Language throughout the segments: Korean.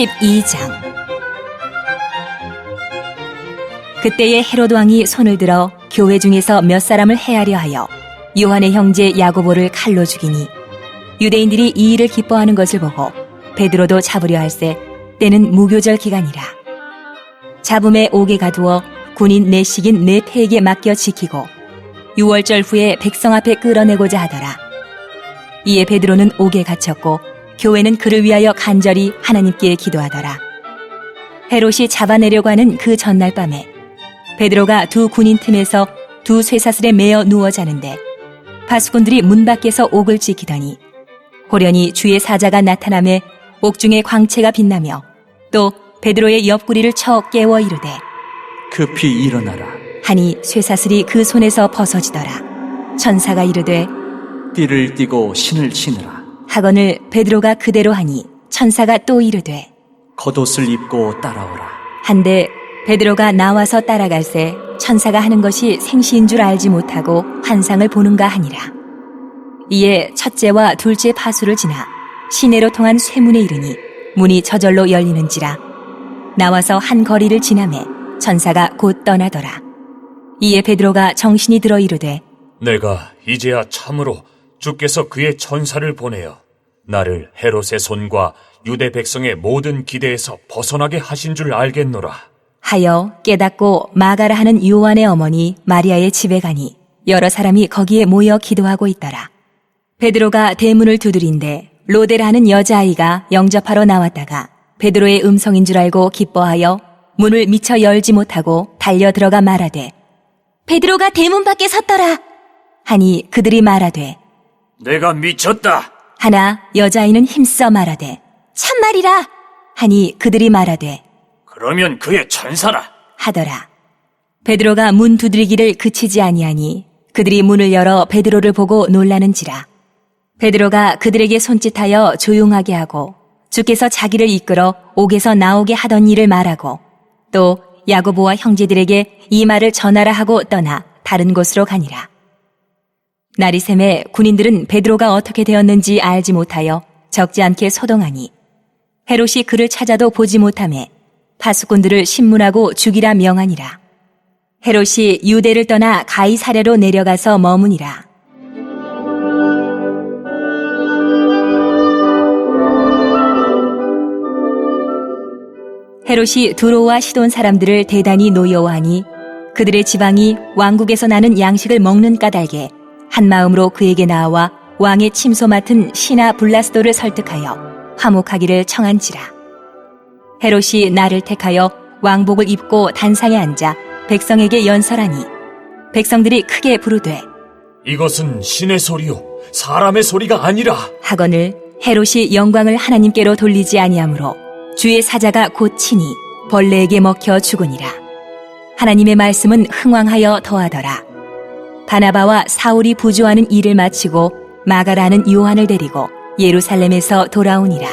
12장. 그때에 헤롯 왕이 손을 들어 교회 중에서 몇 사람을 해하려 하여 요한의 형제 야고보를 칼로 죽이니, 유대인들이 이 일을 기뻐하는 것을 보고 베드로도 잡으려 할세 때는 무교절 기간이라. 잡음에 옥에 가두어 군인 내식인 네 패에게 맡겨 지키고 6월절 후에 백성 앞에 끌어내고자 하더라. 이에 베드로는 옥에 갇혔고 교회는 그를 위하여 간절히 하나님께 기도하더라. 헤롯이 잡아내려고 하는 그 전날 밤에 베드로가 두 군인 틈에서 두 쇠사슬에 매어 누워 자는데 파수꾼들이 문 밖에서 옥을 지키더니 호련히 주의 사자가 나타나매 옥중에 광채가 빛나며 또 베드로의 옆구리를 쳐 깨워 이르되 급히 일어나라 하니 쇠사슬이 그 손에서 벗어지더라. 천사가 이르되 띠를 띠고 신을 신으라 하거늘 베드로가 그대로 하니 천사가 또 이르되 겉옷을 입고 따라오라. 한데 베드로가 나와서 따라갈새 천사가 하는 것이 생시인 줄 알지 못하고 환상을 보는가 하니라. 이에 첫째와 둘째 파수를 지나 시내로 통한 쇠문에 이르니 문이 저절로 열리는지라. 나와서 한 거리를 지나매 천사가 곧 떠나더라. 이에 베드로가 정신이 들어 이르되 내가 이제야 참으로 주께서 그의 천사를 보내어 나를 헤롯의 손과 유대 백성의 모든 기대에서 벗어나게 하신 줄 알겠노라 하여 깨닫고 마가라 하는 요한의 어머니 마리아의 집에 가니 여러 사람이 거기에 모여 기도하고 있더라. 베드로가 대문을 두드린데 로데라 하는 여자아이가 영접하러 나왔다가 베드로의 음성인 줄 알고 기뻐하여 문을 미처 열지 못하고 달려 들어가 말하되 베드로가 대문 밖에 섰더라 하니 그들이 말하되 내가 미쳤다 하나 여자아이는 힘써 말하되 참말이라 하니 그들이 말하되 그러면 그의 천사라 하더라. 베드로가 문 두드리기를 그치지 아니하니 그들이 문을 열어 베드로를 보고 놀라는지라. 베드로가 그들에게 손짓하여 조용하게 하고 주께서 자기를 이끌어 옥에서 나오게 하던 일을 말하고 또 야고보와 형제들에게 이 말을 전하라 하고 떠나 다른 곳으로 가니라. 날이 새매 군인들은 베드로가 어떻게 되었는지 알지 못하여 적지 않게 소동하니 헤롯이 그를 찾아도 보지 못하매 파수꾼들을 신문하고 죽이라 명하니라. 헤롯이 유대를 떠나 가이사랴로 내려가서 머무니라. 헤롯이 두로와 시돈 사람들을 대단히 노여워하니 그들의 지방이 왕국에서 나는 양식을 먹는 까닭에 한 마음으로 그에게 나와 왕의 침소 맡은 시나 블라스도를 설득하여 화목하기를 청한지라. 헤롯이 나를 택하여 왕복을 입고 단상에 앉아 백성에게 연설하니 백성들이 크게 부르되 이것은 신의 소리요 사람의 소리가 아니라 하거늘 헤롯이 영광을 하나님께로 돌리지 아니하므로 주의 사자가 곧 치니 벌레에게 먹혀 죽으니라. 하나님의 말씀은 흥왕하여 더하더라. 바나바와 사울이 부조하는 일을 마치고 마가라는 요한을 데리고 예루살렘에서 돌아오니라.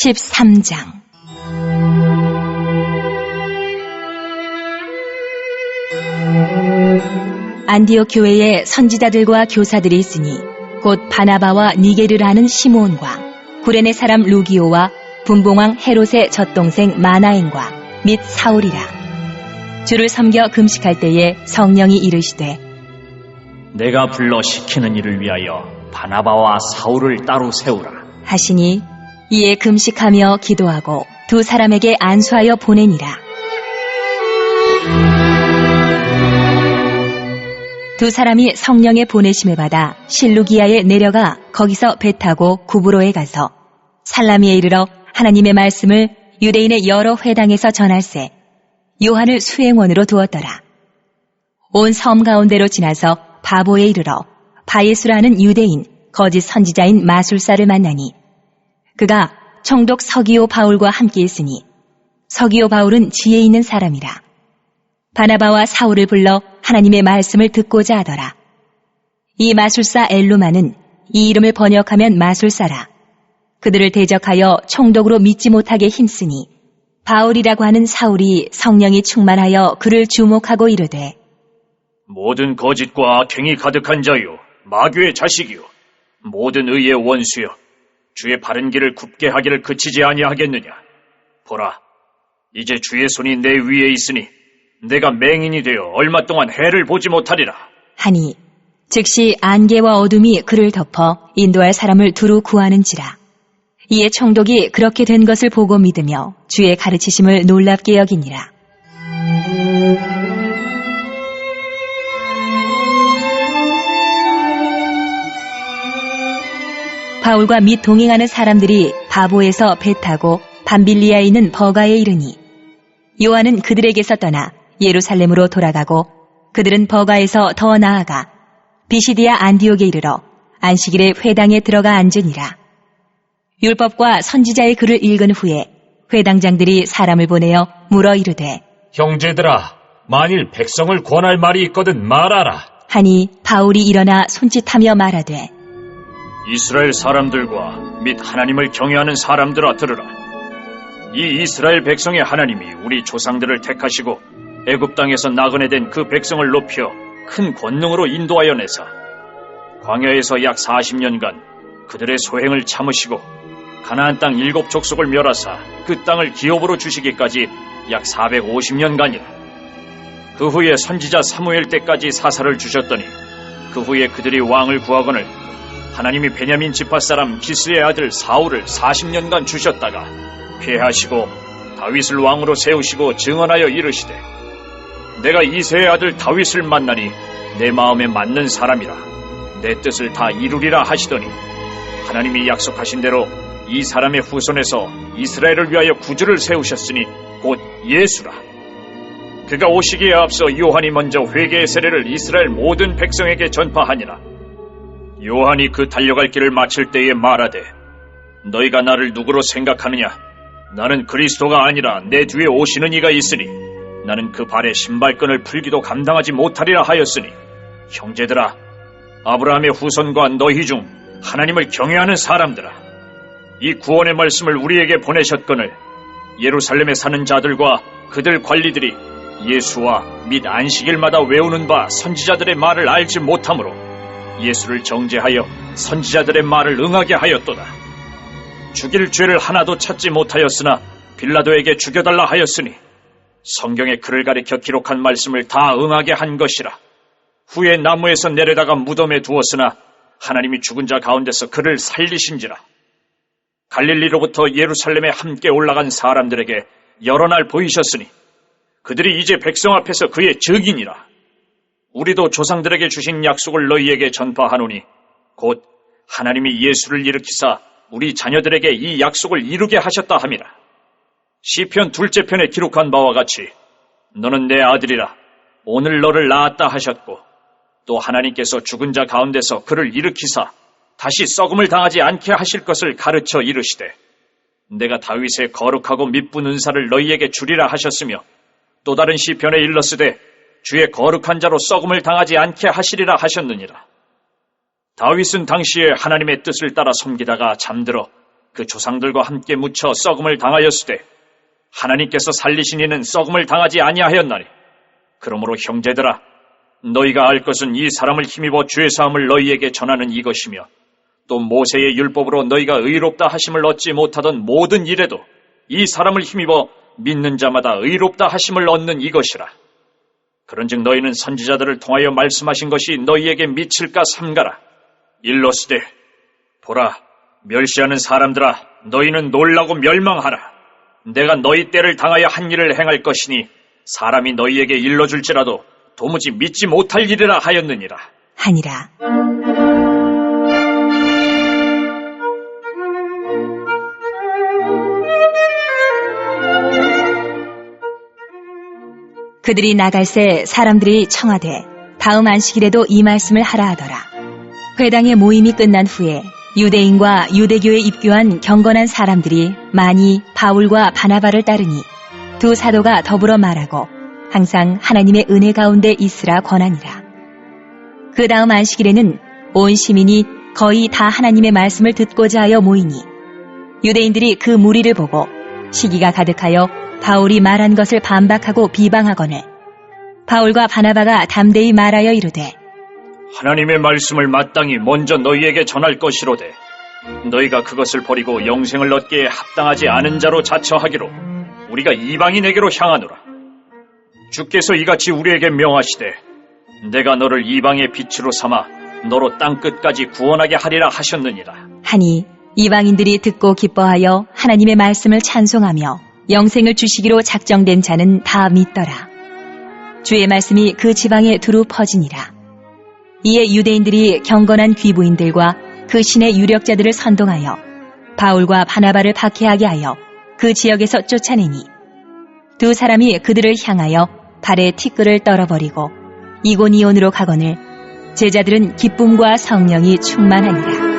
(13장) 안디옥 교회에 선지자들과 교사들이 있으니 곧 바나바와 니게르라는 시므온과 구레네 사람 루기오와 분봉왕 헤롯의 젖동생 마나엔과 및 사울이라. 주를 섬겨 금식할 때에 성령이 이르시되 내가 불러 시키는 일을 위하여 바나바와 사울을 따로 세우라 하시니 이에 금식하며 기도하고 두 사람에게 안수하여 보내니라. 두 사람이 성령의 보내심을 받아 실루기아에 내려가 거기서 배 타고 구브로에 가서 살라미에 이르러 하나님의 말씀을 유대인의 여러 회당에서 전할세 요한을 수행원으로 두었더라. 온 섬 가운데로 지나서 바보에 이르러 바예수라는 유대인 거짓 선지자인 마술사를 만나니 그가 총독 서기오 바울과 함께 있으니 서기오 바울은 지혜 있는 사람이라. 바나바와 사울을 불러 하나님의 말씀을 듣고자 하더라. 이 마술사 엘루마는 이 이름을 번역하면 마술사라. 그들을 대적하여 총독으로 믿지 못하게 힘쓰니 바울이라고 하는 사울이 성령이 충만하여 그를 주목하고 이르되 모든 거짓과 악행이 가득한 자요, 마귀의 자식이요, 모든 의의 원수여, 주의 바른 길을 굽게 하기를 그치지 아니하겠느냐. 보라, 이제 주의 손이 내 위에 있으니 내가 맹인이 되어 얼마 동안 해를 보지 못하리라. 하니 즉시 안개와 어둠이 그를 덮어 인도할 사람을 두루 구하는지라. 이에 총독이 그렇게 된 것을 보고 믿으며 주의 가르치심을 놀랍게 여기니라. 바울과 및 동행하는 사람들이 바보에서 배 타고 밤빌리아에 있는 버가에 이르니 요한은 그들에게서 떠나 예루살렘으로 돌아가고 그들은 버가에서 더 나아가 비시디아 안디옥에 이르러 안식일에 회당에 들어가 앉으니라. 율법과 선지자의 글을 읽은 후에 회당장들이 사람을 보내어 물어 이르되 형제들아, 만일 백성을 권할 말이 있거든 말하라. 하니 바울이 일어나 손짓하며 말하되 이스라엘 사람들과 및 하나님을 경외하는 사람들아 들으라. 이 이스라엘 백성의 하나님이 우리 조상들을 택하시고 애굽 땅에서 나그네 된 그 백성을 높여 큰 권능으로 인도하여 내사 광야에서 약 40년간 그들의 소행을 참으시고 가나안 땅 7 족속을 멸하사 그 땅을 기업으로 주시기까지 약 450년간이라. 그 후에 선지자 사무엘 때까지 사사를 주셨더니 그 후에 그들이 왕을 구하거늘 하나님이 베냐민 지파 사람 기스의 아들 사울을 40년간 주셨다가 폐하시고 다윗을 왕으로 세우시고 증언하여 이르시되 내가 이새의 아들 다윗을 만나니 내 마음에 맞는 사람이라 내 뜻을 다 이루리라 하시더니 하나님이 약속하신 대로 이 사람의 후손에서 이스라엘을 위하여 구주를 세우셨으니 곧 예수라. 그가 오시기에 앞서 요한이 먼저 회개의 세례를 이스라엘 모든 백성에게 전파하니라. 요한이 그 달려갈 길을 마칠 때에 말하되 너희가 나를 누구로 생각하느냐? 나는 그리스도가 아니라 내 뒤에 오시는 이가 있으니 나는 그 발에 신발끈을 풀기도 감당하지 못하리라 하였으니 형제들아, 아브라함의 후손과 너희 중 하나님을 경외하는 사람들아, 이 구원의 말씀을 우리에게 보내셨거늘 예루살렘에 사는 자들과 그들 관리들이 예수와 및 안식일마다 외우는 바 선지자들의 말을 알지 못하므로 예수를 정죄하여 선지자들의 말을 응하게 하였도다. 죽일 죄를 하나도 찾지 못하였으나 빌라도에게 죽여달라 하였으니 성경의 그를 가리켜 기록한 말씀을 다 응하게 한 것이라. 후에 나무에서 내려다가 무덤에 두었으나 하나님이 죽은 자 가운데서 그를 살리신지라. 갈릴리로부터 예루살렘에 함께 올라간 사람들에게 여러 날 보이셨으니 그들이 이제 백성 앞에서 그의 증인이라. 우리도 조상들에게 주신 약속을 너희에게 전파하노니 곧 하나님이 예수를 일으키사 우리 자녀들에게 이 약속을 이루게 하셨다 함이라. 시편 2째 편에 기록한 바와 같이 너는 내 아들이라 오늘 너를 낳았다 하셨고 또 하나님께서 죽은 자 가운데서 그를 일으키사 다시 썩음을 당하지 않게 하실 것을 가르쳐 이르시되 내가 다윗의 거룩하고 미쁜 은사를 너희에게 주리라 하셨으며 또 다른 시편에 일렀으되 주의 거룩한 자로 썩음을 당하지 않게 하시리라 하셨느니라. 다윗은 당시에 하나님의 뜻을 따라 섬기다가 잠들어 그 조상들과 함께 묻혀 썩음을 당하였으되 하나님께서 살리신 이는 썩음을 당하지 아니하였나니 그러므로 형제들아, 너희가 알 것은 이 사람을 힘입어 죄사함을 너희에게 전하는 이것이며 또 모세의 율법으로 너희가 의롭다 하심을 얻지 못하던 모든 일에도 이 사람을 힘입어 믿는 자마다 의롭다 하심을 얻는 이것이라. 그런즉 너희는 선지자들을 통하여 말씀하신 것이 너희에게 미칠까 삼가라. 일러스되 보라, 멸시하는 사람들아, 너희는 놀라고 멸망하라. 내가 너희 때를 당하여 한 일을 행할 것이니 사람이 너희에게 일러줄지라도 도무지 믿지 못할 일이라 하였느니라 하니라. 그들이 나갈새 사람들이 청하되 다음 안식일에도 이 말씀을 하라 하더라. 회당의 모임이 끝난 후에 유대인과 유대교에 입교한 경건한 사람들이 많이 바울과 바나바를 따르니 두 사도가 더불어 말하고 항상 하나님의 은혜 가운데 있으라 권하니라. 그 다음 안식일에는 온 시민이 거의 다 하나님의 말씀을 듣고자 하여 모이니 유대인들이 그 무리를 보고 시기가 가득하여 바울이 말한 것을 반박하고 비방하거늘 바울과 바나바가 담대히 말하여 이르되 하나님의 말씀을 마땅히 먼저 너희에게 전할 것이로되 너희가 그것을 버리고 영생을 얻기에 합당하지 않은 자로 자처하기로 우리가 이방인에게로 향하노라. 주께서 이같이 우리에게 명하시되 내가 너를 이방의 빛으로 삼아 너로 땅끝까지 구원하게 하리라 하셨느니라. 하니 이방인들이 듣고 기뻐하여 하나님의 말씀을 찬송하며 영생을 주시기로 작정된 자는 다 믿더라. 주의 말씀이 그 지방에 두루 퍼지니라. 이에 유대인들이 경건한 귀부인들과 그 신의 유력자들을 선동하여 바울과 바나바를 박해하게 하여 그 지역에서 쫓아내니 두 사람이 그들을 향하여 발에 티끌을 떨어버리고 이고니온으로 가거늘 제자들은 기쁨과 성령이 충만하니라.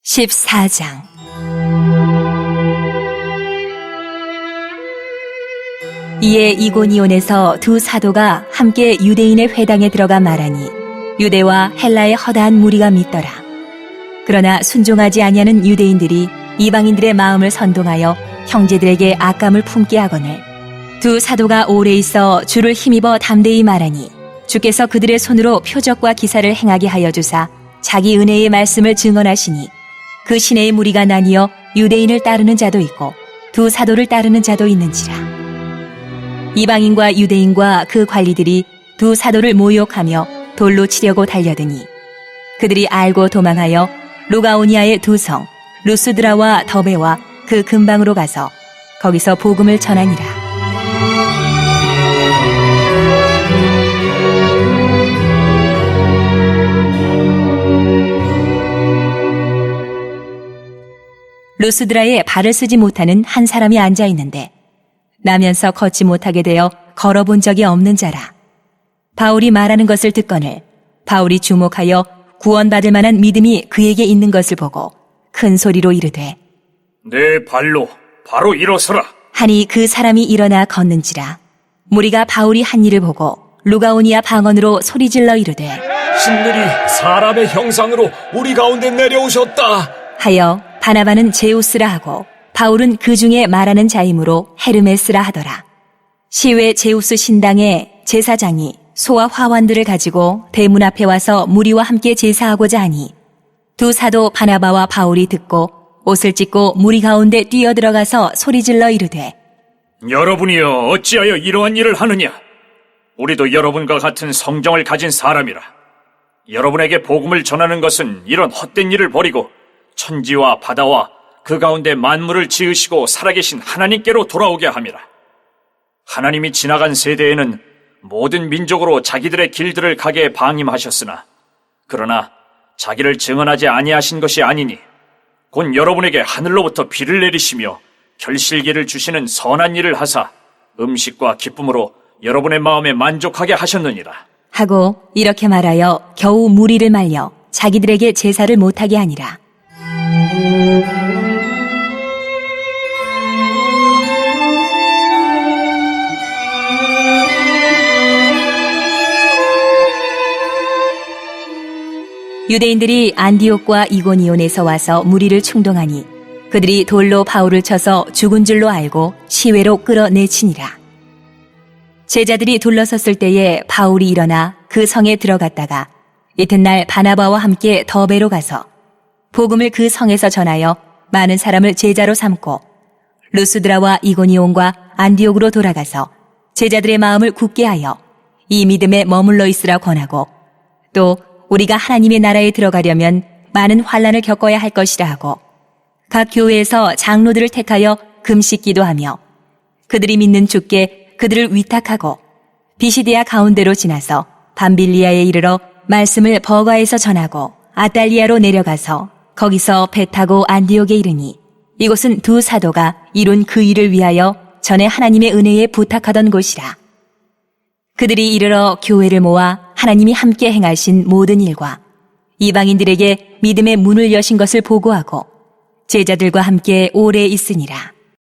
(14장) 이에 이고니온에서 두 사도가 함께 유대인의 회당에 들어가 말하니 유대와 헬라의 허다한 무리가 믿더라. 그러나 순종하지 아니하는 유대인들이 이방인들의 마음을 선동하여 형제들에게 악감을 품게 하거늘 두 사도가 오래 있어 주를 힘입어 담대히 말하니 주께서 그들의 손으로 표적과 기사를 행하게 하여 주사 자기 은혜의 말씀을 증언하시니 그 시내의 무리가 나뉘어 유대인을 따르는 자도 있고 두 사도를 따르는 자도 있는지라. 이방인과 유대인과 그 관리들이 두 사도를 모욕하며 돌로 치려고 달려드니 그들이 알고 도망하여 루가오니아의 두 성 루스드라와 더베와 그 근방으로 가서 거기서 복음을 전하니라. 루스드라에 발을 쓰지 못하는 한 사람이 앉아 있는데 나면서 걷지 못하게 되어 걸어본 적이 없는 자라. 바울이 말하는 것을 듣거늘 바울이 주목하여 구원받을 만한 믿음이 그에게 있는 것을 보고 큰 소리로 이르되 내 발로 바로 일어서라. 하니 그 사람이 일어나 걷는지라. 무리가 바울이 한 일을 보고 루가오니아 방언으로 소리질러 이르되 신들이 사람의 형상으로 우리 가운데 내려오셨다 하여 바나바는 제우스라 하고 바울은 그 중에 말하는 자이므로 헤르메스라 하더라. 시외 제우스 신당의 제사장이 소와 화환들을 가지고 대문 앞에 와서 무리와 함께 제사하고자 하니 두 사도 바나바와 바울이 듣고 옷을 찢고 무리 가운데 뛰어들어가서 소리질러 이르되 여러분이여 어찌하여 이러한 일을 하느냐? 우리도 여러분과 같은 성정을 가진 사람이라. 여러분에게 복음을 전하는 것은 이런 헛된 일을 버리고 천지와 바다와 그 가운데 만물을 지으시고 살아계신 하나님께로 돌아오게 함이라. 하나님이 지나간 세대에는 모든 민족으로 자기들의 길들을 가게 방임하셨으나 그러나 자기를 증언하지 아니하신 것이 아니니 곧 여러분에게 하늘로부터 비를 내리시며 결실기를 주시는 선한 일을 하사 음식과 기쁨으로 여러분의 마음에 만족하게 하셨느니라. 하고 이렇게 말하여 겨우 무리를 말려 자기들에게 제사를 못하게 하니라. 유대인들이 안디옥과 이고니온에서 와서 무리를 충동하니 그들이 돌로 바울을 쳐서 죽은 줄로 알고 시외로 끌어내치니라. 제자들이 둘러섰을 때에 바울이 일어나 그 성에 들어갔다가 이튿날 바나바와 함께 더베로 가서 복음을 그 성에서 전하여 많은 사람을 제자로 삼고 루스드라와 이고니온과 안디옥으로 돌아가서 제자들의 마음을 굳게 하여 이 믿음에 머물러 있으라 권하고 또 우리가 하나님의 나라에 들어가려면 많은 환난을 겪어야 할 것이라 하고 각 교회에서 장로들을 택하여 금식 기도하며 그들이 믿는 주께 그들을 위탁하고 비시디아 가운데로 지나서 밤빌리아에 이르러 말씀을 버가에서 전하고 아달리아로 내려가서 거기서 배 타고 안디옥에 이르니 이곳은 두 사도가 이룬 그 일을 위하여 전에 하나님의 은혜에 부탁하던 곳이라. 그들이 이르러 교회를 모아 하나님이 함께 행하신 모든 일과 이방인들에게 믿음의 문을 여신 것을 보고하고 제자들과 함께 오래 있으니라.